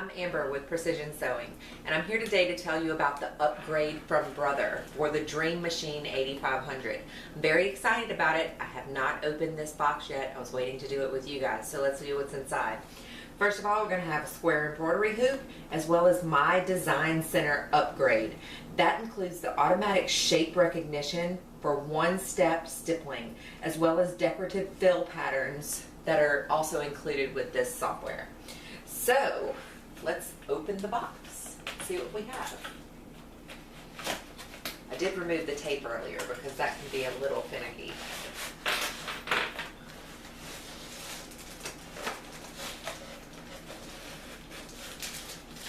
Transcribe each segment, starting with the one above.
I'm Amber with Precision Sewing, and I'm here today to tell you about the upgrade from Brother for the Dream Machine 8500. I'm very excited about it. I have not opened this box yet. I was waiting to do it with you guys, so let's see what's inside. First of all, we're going to have a square embroidery hoop as well as my Design Center upgrade. That includes the automatic shape recognition for one-step stippling as well as decorative fill patterns that are also included with this software. So let's open the box, see what we have. I did remove the tape earlier because that can be a little finicky.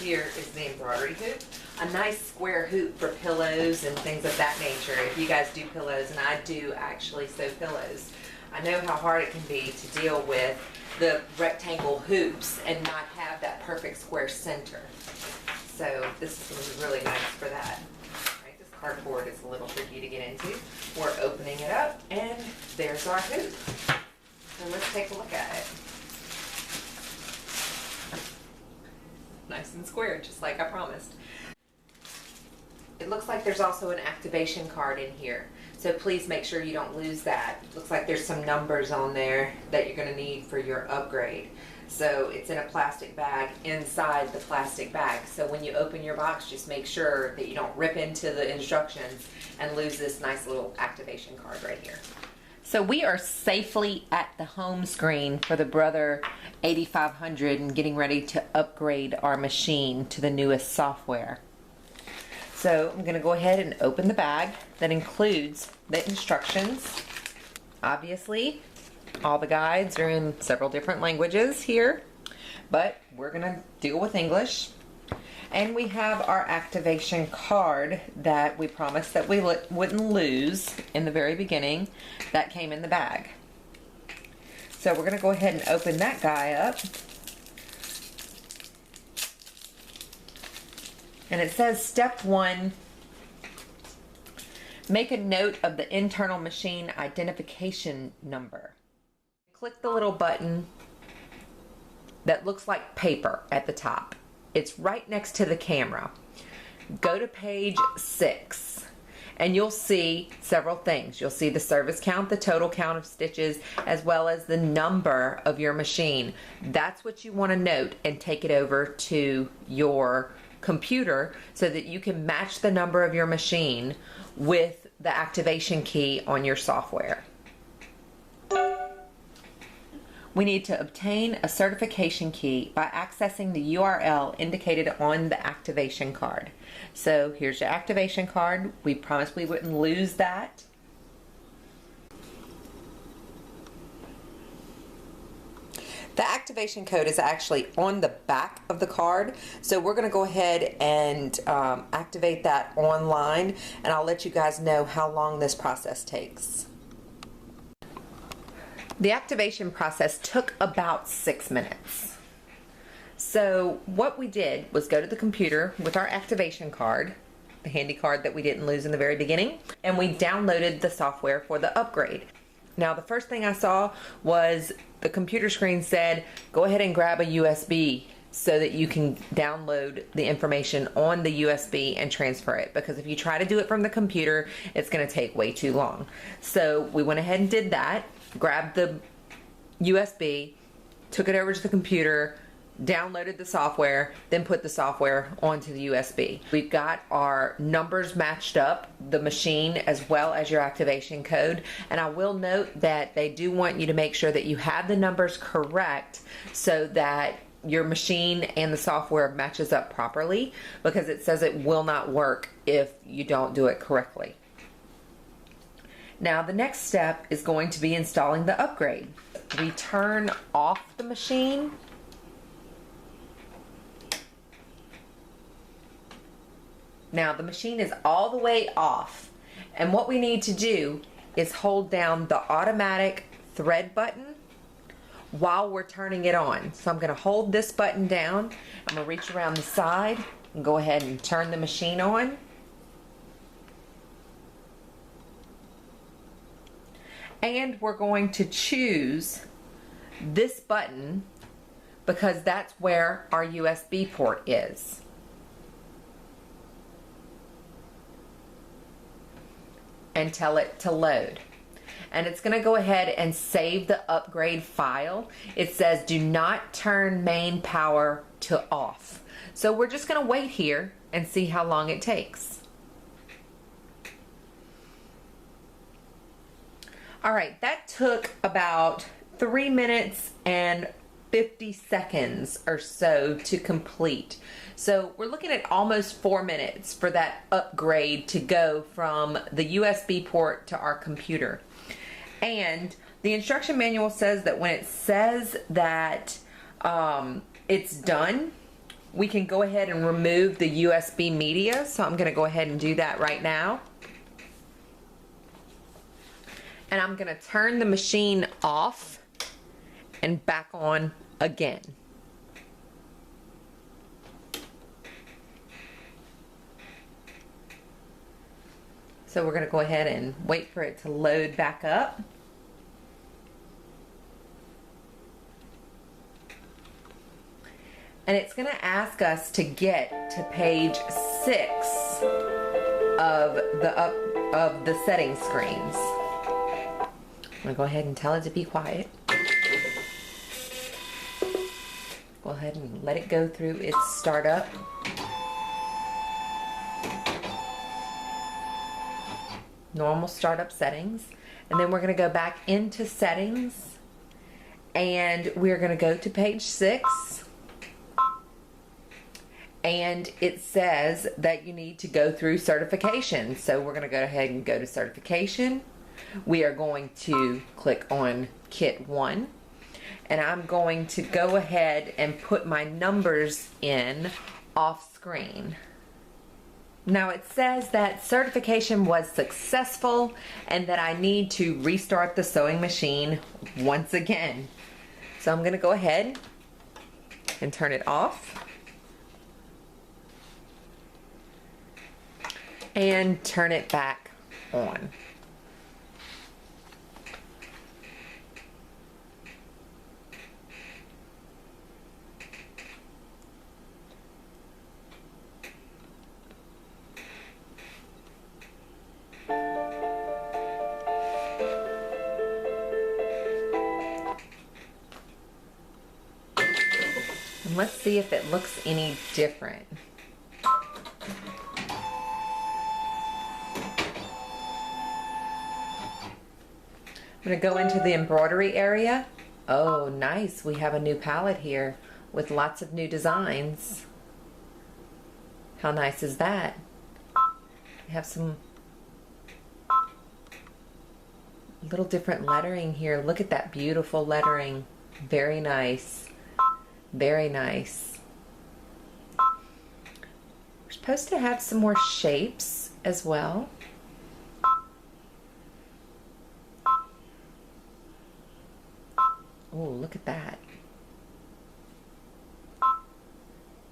Here is the embroidery hoop, a nice square hoop for pillows and things of that nature. If you guys do pillows, and I do actually sew pillows, I know how hard it can be to deal with the rectangle hoops and not have that perfect square center. So this is really nice for that. Right, this cardboard is a little tricky to get into. We're opening it up and there's our hoop. So let's take a look at it. Nice and square, just like I promised. It looks like there's also an activation card in here, so please make sure you don't lose that. Looks like there's some numbers on there that you're going to need for your upgrade. So it's in a plastic bag inside the plastic bag, so when you open your box, just make sure that you don't rip into the instructions and lose this nice little activation card right here. So we are safely at the home screen for the Brother 8500 and getting ready to upgrade our machine to the newest software. So I'm going to go ahead and open the bag that includes the instructions. Obviously, all the guides are in several different languages here, but we're going to deal with English. And we have our activation card that we promised that we wouldn't lose in the very beginning. That came in the bag. So we're going to go ahead and open that guy up. And it says step 1, make a note of the internal machine identification number. Click the little button that looks like paper at the top. It's right next to the camera. Go to page 6 and you'll see several things. You'll see the service count, the total count of stitches, as well as the number of your machine. That's what you want to note and take it over to your computer so that you can match the number of your machine with the activation key on your software. We need to obtain a certification key by accessing the URL indicated on the activation card. So here's your activation card. We promised we wouldn't lose that. The activation code is actually on the back of the card, so we're going to go ahead and activate that online, and I'll let you guys know how long this process takes. The activation process took about 6 minutes. So what we did was go to the computer with our activation card, the handy card that we didn't lose in the very beginning, and we downloaded the software for the upgrade. Now the first thing I saw was the computer screen said, go ahead and grab a USB so that you can download the information on the USB and transfer it, because if you try to do it from the computer, it's going to take way too long. So we went ahead and did that, grabbed the USB, took it over to the computer, downloaded the software, then put the software onto the USB. We've got our numbers matched up, the machine as well as your activation code, and I will note that they do want you to make sure that you have the numbers correct so that your machine and the software matches up properly, because it says it will not work if you don't do it correctly. Now the next step is going to be installing the upgrade. We turn off the machine. Now the machine is all the way off, and what we need to do is hold down the automatic thread button while we're turning it on. So I'm going to hold this button down, I'm going to reach around the side and go ahead and turn the machine on. And we're going to choose this button because that's where our USB port is. And tell it to load. And it's going to go ahead and save the upgrade file. It says do not turn main power to off. So we're just going to wait here and see how long it takes. All right, that took about 3 minutes and 50 seconds or so to complete. So we're looking at almost 4 minutes for that upgrade to go from the USB port to our computer. And the instruction manual says that when it says that it's done, we can go ahead and remove the USB media. So I'm going to go ahead and do that right now. And I'm going to turn the machine off and back on again. So we're going to go ahead and wait for it to load back up. And it's going to ask us to get to page 6 of the settings screens. I'm going to go ahead and tell it to be quiet. Go ahead and let it go through its startup. Normal startup settings. And then we're going to go back into settings. And we're going to go to page 6. And it says that you need to go through certification. So we're going to go ahead and go to certification. We are going to click on Kit 1. And I'm going to go ahead and put my numbers in off screen. Now it says that certification was successful and that I need to restart the sewing machine once again. So I'm going to go ahead and turn it off. And turn it back on. And let's see if it looks any different. I'm going to go into the embroidery area. Oh, nice. We have a new palette here with lots of new designs. How nice is that? We have some little different lettering here. Look at that beautiful lettering. Very nice. Very nice. We're supposed to have some more shapes as well. Oh, look at that.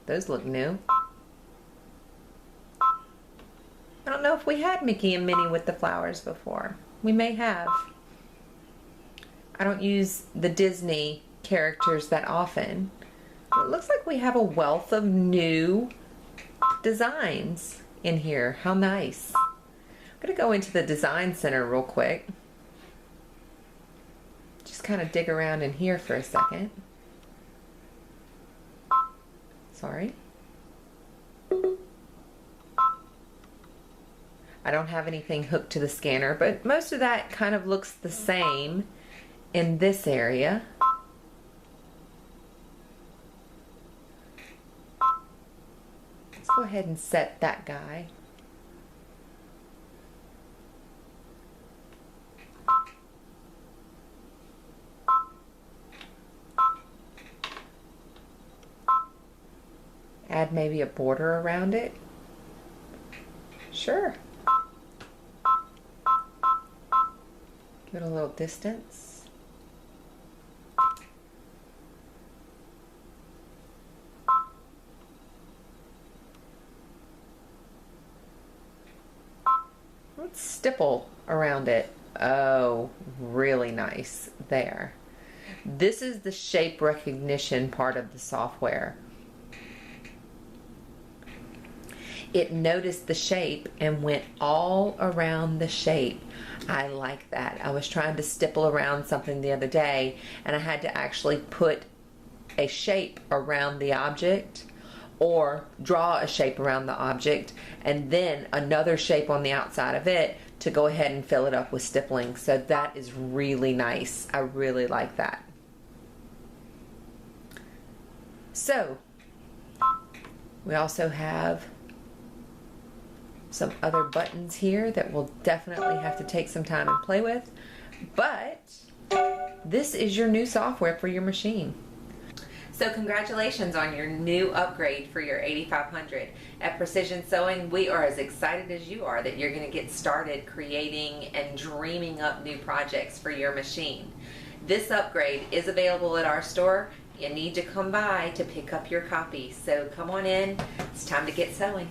Those look new. I don't know if we had Mickey and Minnie with the flowers before. We may have. I don't use the Disney characters that often. But it looks like we have a wealth of new designs in here. How nice. I'm going to go into the Design Center real quick. Just kind of dig around in here for a second. Sorry. I don't have anything hooked to the scanner, but most of that kind of looks the same in this area. Let's go ahead and set that guy. Add maybe a border around it. Sure. Give it a little distance. Let's stipple around it. Oh, really nice there. This is the shape recognition part of the software. It noticed the shape and went all around the shape. I like that. I was trying to stipple around something the other day, and I had to actually put a shape around the object, or draw a shape around the object, and then another shape on the outside of it to go ahead and fill it up with stippling. So that is really nice. I really like that. So we also have some other buttons here that we'll definitely have to take some time and play with, but this is your new software for your machine. So congratulations on your new upgrade for your 8500. At Precision Sewing, we are as excited as you are that you're going to get started creating and dreaming up new projects for your machine. This upgrade is available at our store. You need to come by to pick up your copy. So come on in, it's time to get sewing.